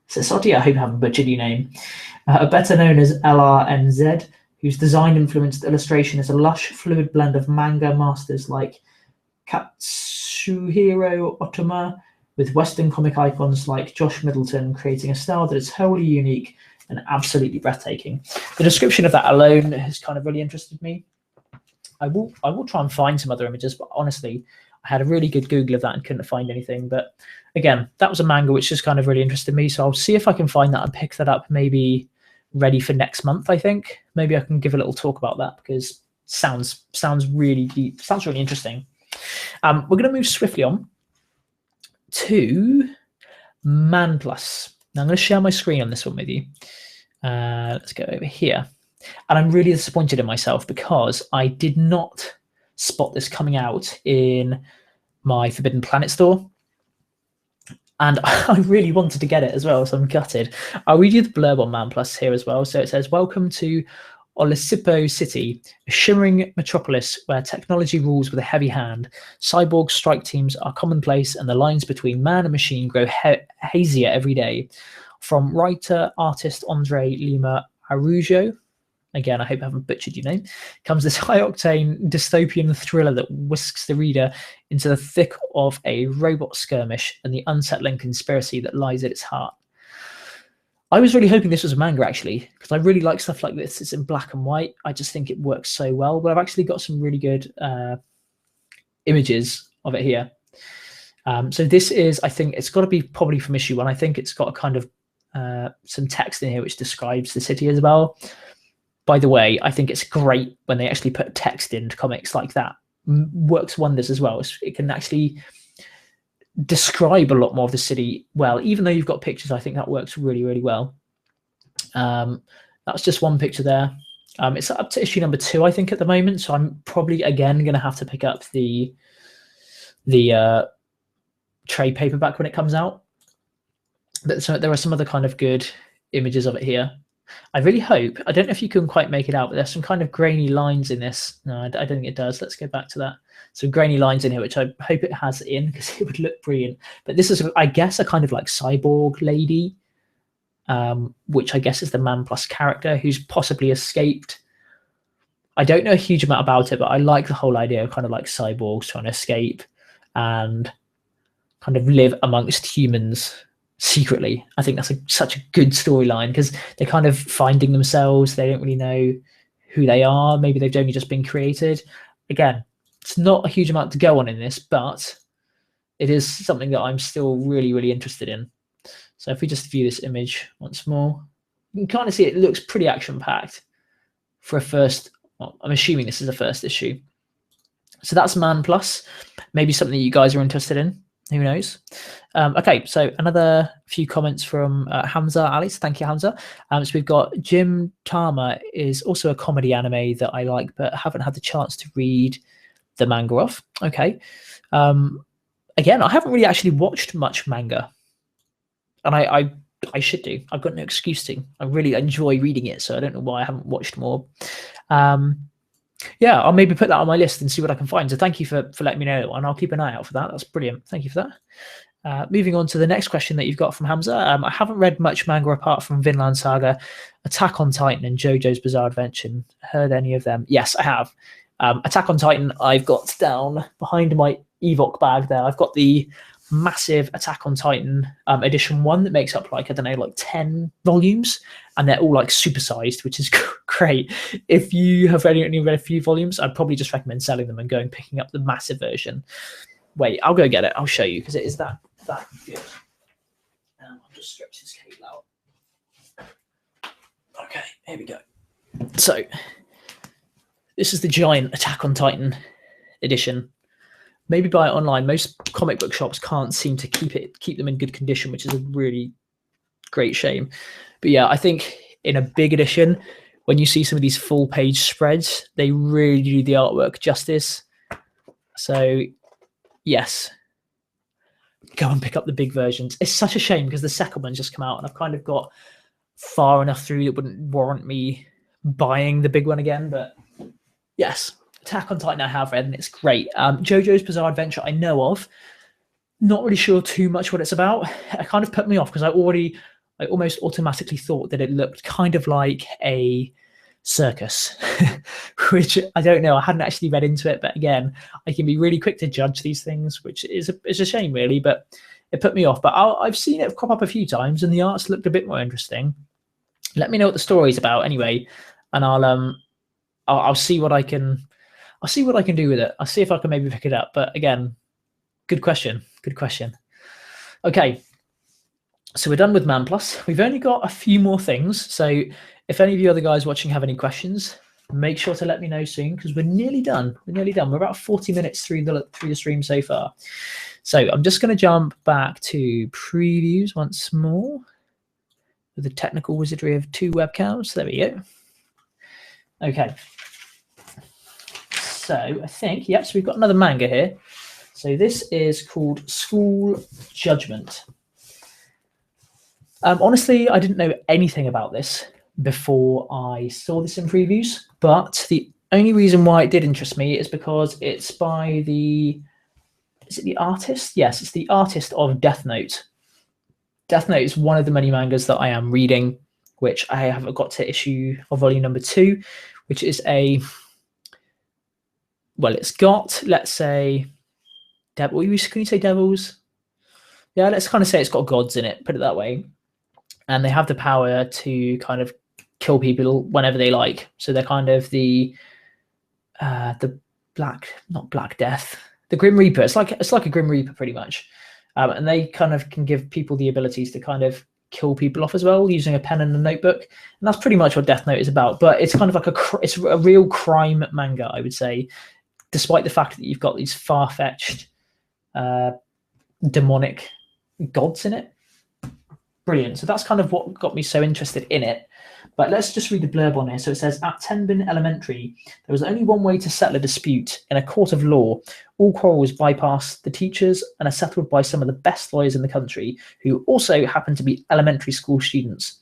So Soti, I hope I haven't butchered your name. Better known as LRNZ, whose design-influenced illustration is a lush, fluid blend of manga masters like Katsuhiro Otama, with Western comic icons like Josh Middleton, creating a style that is wholly unique and absolutely breathtaking. The description of that alone has kind of really interested me. I will try and find some other images, but honestly, I had a really good Google of that and couldn't find anything. But again, that was a manga which just kind of really interested me. So I'll see if I can find that and pick that up, maybe ready for next month, I think. Maybe I can give a little talk about that because sounds really deep, sounds really interesting. We're going to move swiftly on to Man Plus. Now I'm going to share my screen on this one with you. Let's go over here. And I'm really disappointed in myself because I did not spot this coming out in my Forbidden Planet store. And I really wanted to get it as well, so I'm gutted. I'll read you the blurb on Man Plus here as well. So it says, welcome to Olisipo City, a shimmering metropolis where technology rules with a heavy hand. Cyborg strike teams are commonplace and the lines between man and machine grow hazier every day. From writer-artist Andre Lima Arujo, again, I hope I haven't butchered your name, comes this high-octane dystopian thriller that whisks the reader into the thick of a robot skirmish and the unsettling conspiracy that lies at its heart. I was really hoping this was a manga, actually, because I really like stuff like this. It's in black and white. I just think it works so well. But I've actually got some really good images of it here. So this is, I think, it's got to be probably from issue 1. I think it's got a kind of some text in here which describes the city as well. By the way, I think it's great when they actually put text into comics like that. Works wonders as well. It can actually describe a lot more of the city well. Even though you've got pictures, I think that works really, really well. That's just one picture there. It's up to issue number 2, I think, at the moment. So I'm probably, again, going to have to pick up the trade paperback when it comes out. But so there are some other kind of good images of it here. I really hope, I don't know if you can quite make it out, but there's some kind of grainy lines in this. No, I don't think it does. Let's go back to that. Some grainy lines in here, which I hope it has in because it would look brilliant. But this is, I guess, a kind of like cyborg lady, which I guess is the Man Plus character who's possibly escaped. I don't know a huge amount about it, but I like the whole idea of kind of like cyborgs trying to escape and kind of live amongst humans secretly. I think that's such a good storyline because they're kind of finding themselves. They don't really know who they are. Maybe they've only just been created. Again, it's not a huge amount to go on in this, but it is something that I'm still really, really interested in. So if we just view this image once more, you can kind of see it looks pretty action-packed for a first, well, I'm assuming this is a first issue. So that's Man Plus, maybe something that you guys are interested in. Who knows? Okay, so another few comments from Hamza Ali. So thank you, Hamza. So we've got Jim Tama is also a comedy anime that I like, but haven't had the chance to read the manga of. Okay. Again, I haven't really actually watched much manga, and I should do. I've got no excuse to. I really enjoy reading it, so I don't know why I haven't watched more. Yeah, I'll maybe put that on my list and see what I can find. So thank you for letting me know, and I'll keep an eye out for that. That's brilliant. Thank you for that. Moving on to the next question that you've got from Hamza. I haven't read much manga apart from Vinland Saga, Attack on Titan, and JoJo's Bizarre Adventure. Heard any of them? Yes, I have. Attack on Titan, I've got down behind my Evoc bag there. I've got the massive Attack on Titan edition 1 that makes up like, I don't know, like 10 volumes, and they're all like supersized, which is great. If you have only read a few volumes, I'd probably just recommend selling them and going picking up the massive version. Wait, I'll go get it. I'll show you because it is that good. I'll just stretch this cable out. Okay, here we go. So this is the giant Attack on Titan edition. Maybe buy it online. Most comic book shops can't seem to keep them in good condition, which is a really great shame. But yeah, I think in a big edition, when you see some of these full page spreads, they really do the artwork justice. So yes, go and pick up the big versions. It's such a shame because the second one's just come out and I've kind of got far enough through that wouldn't warrant me buying the big one again. But yes, Attack on Titan I have read and it's great. JoJo's Bizarre Adventure I know of. Not really sure too much what it's about. It kind of put me off because I already I almost automatically thought that it looked kind of like a circus, which I don't know. I hadn't actually read into it, but again, I can be really quick to judge these things, which is a shame, really. But it put me off. But I've seen it crop up a few times, and the art's looked a bit more interesting. Let me know what the story's about, anyway, and I'll see what I can. I'll see what I can do with it. I'll see if I can maybe pick it up. But again, good question. Good question. Okay. So we're done with Man Plus. We've only got a few more things. So if any of you other guys watching have any questions, make sure to let me know soon, because we're nearly done. We're nearly done. We're about 40 minutes through the stream so far. So I'm just going to jump back to previews once more with the technical wizardry of 2 webcams. There we go. Okay. So I think, yep, so we've got another manga here. So this is called School Judgment. Honestly, I didn't know anything about this before I saw this in previews, but the only reason why it did interest me is because it's by is it the artist? Yes, it's the artist of Death Note. Death Note is one of the many mangas that I am reading, which I have got to issue of volume number 2, which is it's got, let's say, can you say devils? Yeah, let's kind of say it's got gods in it, put it that way. And they have the power to kind of kill people whenever they like. So they're kind of the not Black Death, the Grim Reaper. It's like a Grim Reaper pretty much. And they kind of can give people the abilities to kind of kill people off as well using a pen and a notebook. And that's pretty much what Death Note is about. But it's kind of like it's a real crime manga, I would say, despite the fact that you've got these far-fetched demonic gods in it. Brilliant. So that's kind of what got me so interested in it. But let's just read the blurb on here. So it says, at Tenbin Elementary, there was only one way to settle a dispute. In a court of law, all quarrels bypass the teachers and are settled by some of the best lawyers in the country, who also happen to be elementary school students.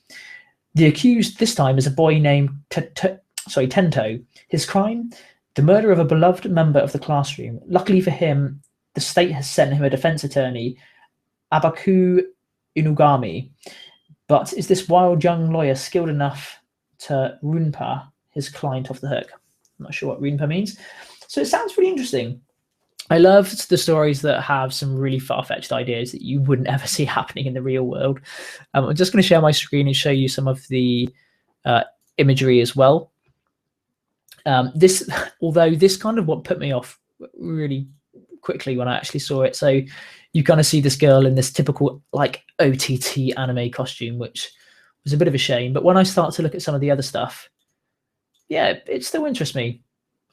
The accused this time is a boy named Tento. His crime? The murder of a beloved member of the classroom. Luckily for him, the state has sent him a defense attorney, Abaku Inugami. But is this wild young lawyer skilled enough to runpa his client off the hook? I'm not sure what runpa means. So it sounds pretty interesting. I love the stories that have some really far-fetched ideas that you wouldn't ever see happening in the real world. I'm just going to share my screen and show you some of the imagery as well. Although this kind of what put me off really quickly when I actually saw it. So you kind of see this girl in this typical like OTT anime costume, which was a bit of a shame. But when I start to look at some of the other stuff, yeah, it still interests me.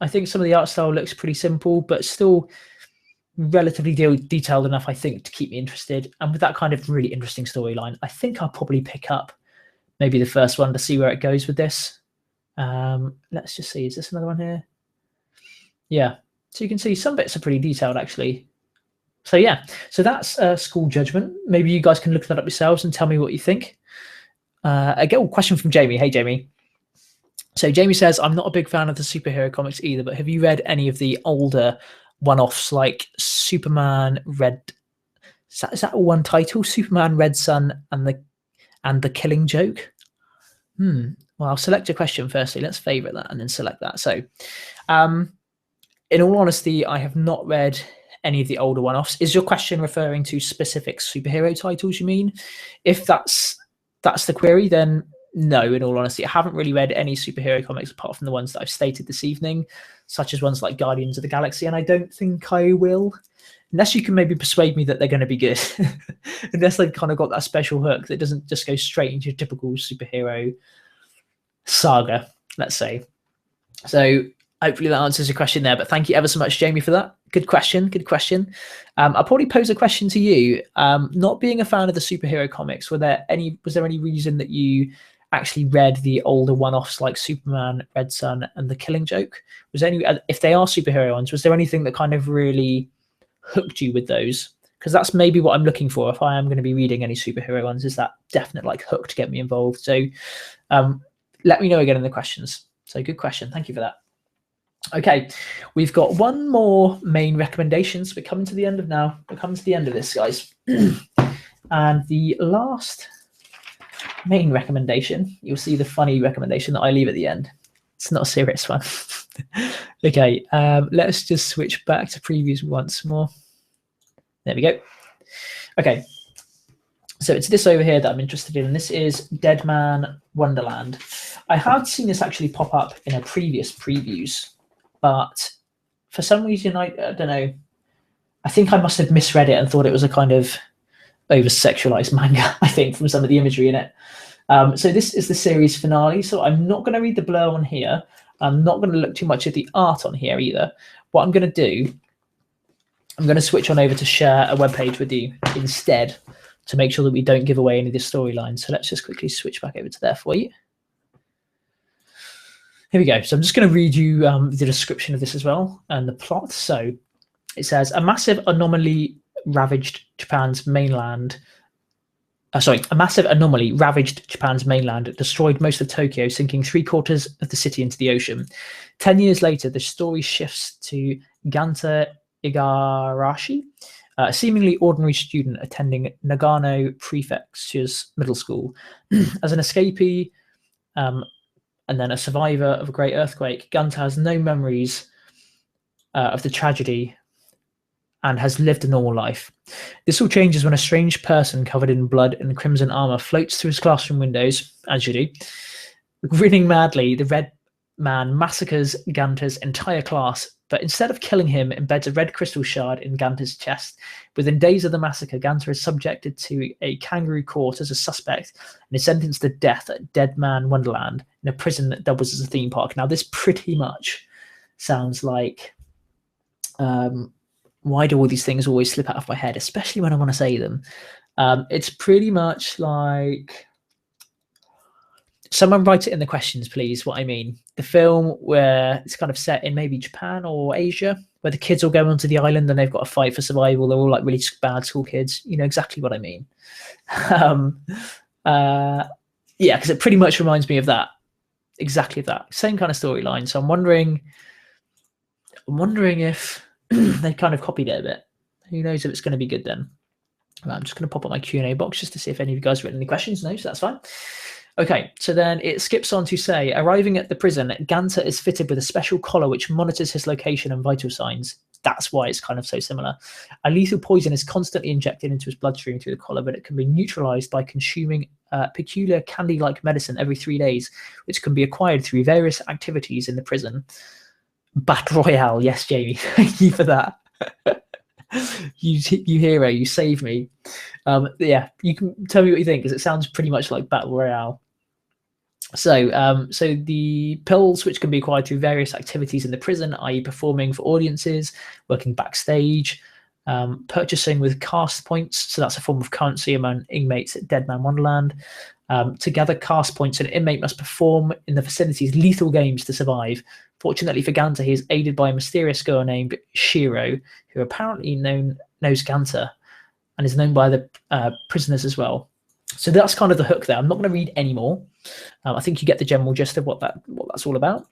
I think some of the art style looks pretty simple, but still relatively detailed enough, I think, to keep me interested. And with that kind of really interesting storyline, I think I'll probably pick up maybe the first one to see where it goes with this. Let's just see. Is this another one here? Yeah. So you can see some bits are pretty detailed, actually. So yeah, so that's School Judgment. Maybe you guys can look that up yourselves and tell me what you think. Again, question from Jamie. Hey, Jamie. So Jamie says, I'm not a big fan of the superhero comics either, but have you read any of the older one-offs like Superman Red? Is that one title? Superman Red Sun and the Killing Joke? Well, I'll select a question firstly. Let's favorite that and then select that. So in all honesty, I have not read any of the older one-offs. Is your question referring to specific superhero titles, you mean? If that's the query, then no, in all honesty. I haven't really read any superhero comics apart from the ones that I've stated this evening, such as ones like Guardians of the Galaxy, and I don't think I will. Unless you can maybe persuade me that they're going to be good. Unless they've kind of got that special hook that doesn't just go straight into your typical superhero saga, let's say. So hopefully that answers your question there. But thank you ever so much, Jamie, for that. Good question. Good question. I'll probably pose a question to you. Not being a fan of the superhero comics, was there any reason that you actually read the older one-offs like Superman, Red Sun, and The Killing Joke? Was there any, if they are superhero ones, was there anything that kind of really hooked you with those? Because that's maybe what I'm looking for if I am going to be reading any superhero ones, is that definite like hook to get me involved. So let me know again in the questions. So good question. Thank you for that. Okay, we've got one more main recommendation. So we're coming to the end of now. We're coming to the end of this, guys. And the last main recommendation, you'll see the funny recommendation that I leave at the end. It's not a serious one. Okay, let's just switch back to previews once more. There we go. Okay, so it's this over here that I'm interested in. This is Dead Man Wonderland. I had seen this actually pop up in a previous previews, but for some reason, I don't know. I think I must have misread it and thought it was a kind of over-sexualized manga, I think, from some of the imagery in it. So this is the series finale. So I'm not going to read the blurb on here. I'm not going to look too much at the art on here either. What I'm going to do, I'm going to switch on over to share a web page with you instead to make sure that we don't give away any of the storylines. So let's just quickly switch back over to there for you. Here we go. So I'm just going to read you the description of this as well and the plot. So it says, a massive anomaly ravaged Japan's mainland, destroyed most of Tokyo, sinking 3/4 of the city into the ocean. 10 years later, the story shifts to Ganta Igarashi, a seemingly ordinary student attending Nagano Prefecture's middle school. As an escapee and then a survivor of a great earthquake, Ganta has no memories of the tragedy and has lived a normal life. This all changes when a strange person covered in blood and crimson armor floats through his classroom windows, as you do. Grinning madly, the red man massacres Ganta's entire class, but instead of killing him, embeds a red crystal shard in Ganta's chest. Within days of the massacre, Ganta is subjected to a kangaroo court as a suspect and is sentenced to death at Dead Man Wonderland in a prison that doubles as a theme park. Now, this pretty much sounds like... why do all these things always slip out of my head, especially when I want to say them? It's pretty much like... Someone write it in the questions, please, what I mean. The film where it's kind of set in maybe Japan or Asia, where the kids all go onto the island and they've got to fight for survival. They're all like really bad school kids. You know exactly what I mean. Yeah, because it pretty much reminds me of that. Exactly that. Same kind of storyline. So I'm wondering if they kind of copied it a bit. Who knows if it's going to be good then? I'm just going to pop up my Q&A box just to see if any of you guys have written any questions. No, so that's fine. Okay, so then it skips on to say, arriving at the prison, Ganta is fitted with a special collar which monitors his location and vital signs. That's why it's kind of so similar. A lethal poison is constantly injected into his bloodstream through the collar, but it can be neutralized by consuming peculiar candy-like medicine every 3 days, which can be acquired through various activities in the prison. Battle Royale, yes, Jamie, thank you for that. you hero, you saved me. Yeah, you can tell me what you think, because it sounds pretty much like Battle Royale. So the pills, which can be acquired through various activities in the prison, i.e. performing for audiences, working backstage, purchasing with cast points, so that's a form of currency among inmates at Dead Man Wonderland. To gather cast points, an inmate must perform in the facility's lethal games to survive. Fortunately for Ganta, he is aided by a mysterious girl named Shiro, who apparently knows Ganta and is known by the prisoners as well. So that's kind of the hook there. I'm not going to read any more. I think you get the general gist of what that's all about.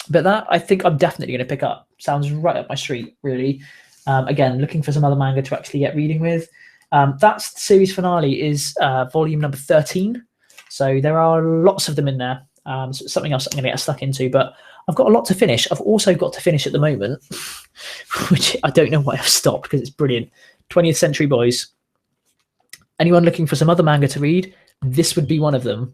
But that, I think I'm definitely going to pick up. Sounds right up my street, really. Again, looking for some other manga to actually get reading with. That's the series finale is volume number 13. So there are lots of them in there. So it's something else I'm going to get stuck into. But I've got a lot to finish. I've also got to finish at the moment, which I don't know why I've stopped because it's brilliant. 20th Century Boys. Anyone looking for some other manga to read? This would be one of them.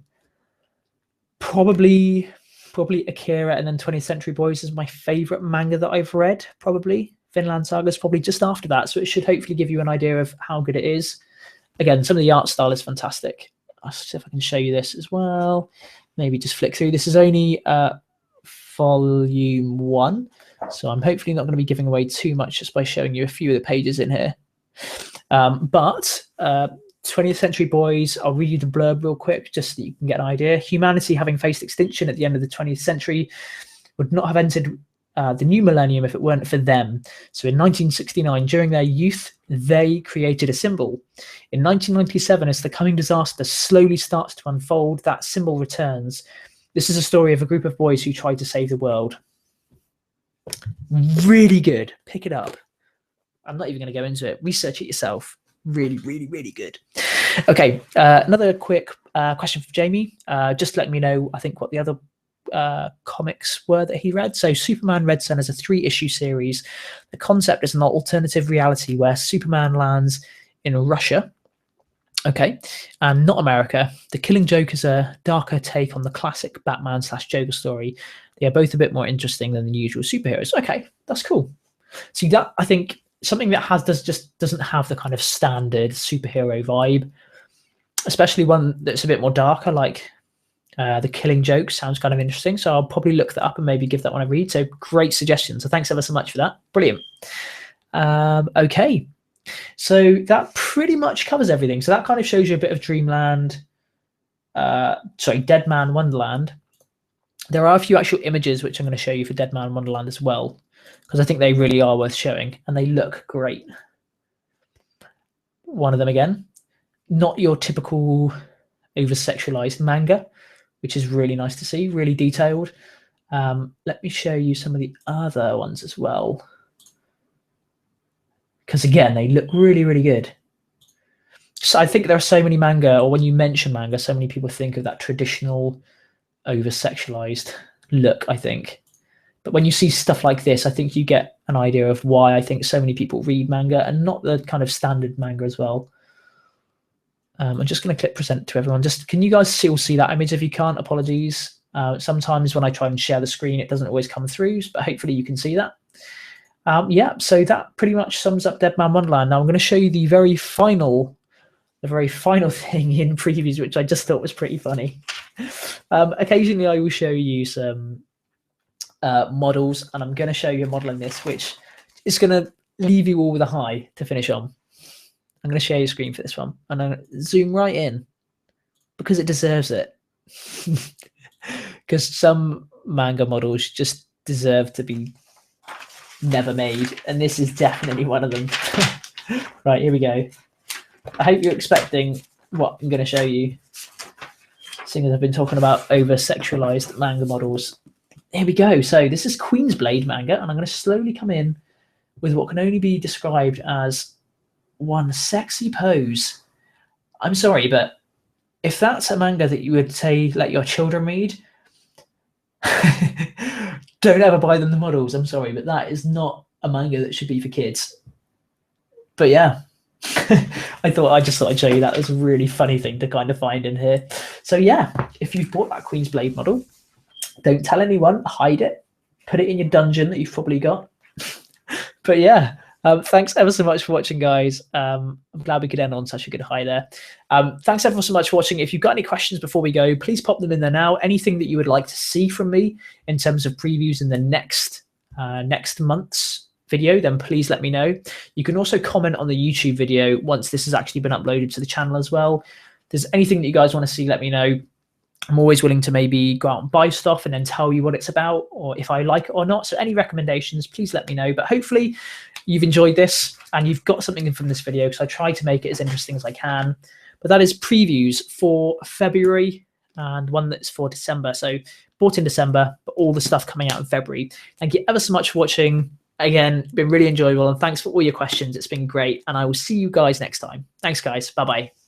Probably Akira and then 20th Century Boys is my favorite manga that I've read, probably. Vinland Saga is probably just after that, so it should hopefully give you an idea of how good it is. Again, some of the art style is fantastic. I'll see if I can show you this as well. Maybe just flick through. This is only volume 1, so I'm hopefully not going to be giving away too much just by showing you a few of the pages in here. But 20th Century Boys, I'll read you the blurb real quick just so you can get an idea. Humanity, having faced extinction at the end of the 20th century, would not have entered the new millennium if it weren't for them. So in 1969, during their youth, they created a symbol. In 1997, as the coming disaster slowly starts to unfold, that symbol returns. This is a story of a group of boys who tried to save the world. Really good. Pick it up. I'm not even going to go into it. Research it yourself. Really, really, really good. Okay, another quick question for Jamie. Just let me know, I think, what the other comics were that he read. So Superman Red Sun is a 3-issue series. The concept is an alternative reality where Superman lands in Russia, okay, and not America. The Killing Joke is a darker take on the classic Batman / Joker story. They are both a bit more interesting than the usual superheroes. Okay, that's cool. See, that, I think, something that just doesn't have the kind of standard superhero vibe, especially one that's a bit more darker, like The Killing Joke sounds kind of interesting. So I'll probably look that up and maybe give that one a read. So great suggestion. So thanks ever so much for that. Brilliant. Okay. So that pretty much covers everything. So that kind of shows you a bit of Deadman Wonderland. There are a few actual images which I'm going to show you for Deadman Wonderland as well, because I think they really are worth showing and they look great. One of them again, not your typical over-sexualized manga, which is really nice to see, really detailed. Let me show you some of the other ones as well, because again, they look really, really good. So I think there are so many manga, or when you mention manga, so many people think of that traditional over-sexualized look, I think. But when you see stuff like this, I think you get an idea of why I think so many people read manga and not the kind of standard manga as well. I'm just going to click present to everyone. Just, can you guys still see that image? If you can't, apologies. Sometimes when I try and share the screen, it doesn't always come through, but hopefully you can see that. Yeah, so that pretty much sums up Deadman Wonderland. Now I'm going to show you the very final thing in previews, which I just thought was pretty funny. Occasionally I will show you some models, and I'm going to show you a model in this, which is going to leave you all with a high to finish on. I'm going to share your screen for this one, and I'm going to zoom right in because it deserves it. Because some manga models just deserve to be never made, and this is definitely one of them. Right, here we go. I hope you're expecting what I'm going to show you, seeing as I've been talking about over-sexualized manga models. Here we go. So this is Queensblade manga, and I'm going to slowly come in with what can only be described as one sexy pose. I'm sorry, but if that's a manga that you would say let your children read, don't ever buy them the models. I'm sorry, but that is not a manga that should be for kids. But yeah, I just thought I'd show you that. It's a really funny thing to kind of find in here. So yeah, if you've bought that Queensblade model, don't tell anyone, hide it, put it in your dungeon that you've probably got. But yeah, thanks ever so much for watching, guys. I'm glad we could end on such a good high there. Thanks ever so much for watching. If you've got any questions before we go, please pop them in there now. Anything that you would like to see from me in terms of previews in the next month's video, then please let me know. You can also comment on the YouTube video once this has actually been uploaded to the channel as well. If there's anything that you guys want to see, let me know. I'm always willing to maybe go out and buy stuff and then tell you what it's about, or if I like it or not. So any recommendations, please let me know. But hopefully you've enjoyed this and you've got something from this video, because I try to make it as interesting as I can. But that is previews for February and one that's for December. So bought in December, but all the stuff coming out in February. Thank you ever so much for watching. Again, been really enjoyable, and thanks for all your questions. It's been great, and I will see you guys next time. Thanks, guys. Bye-bye.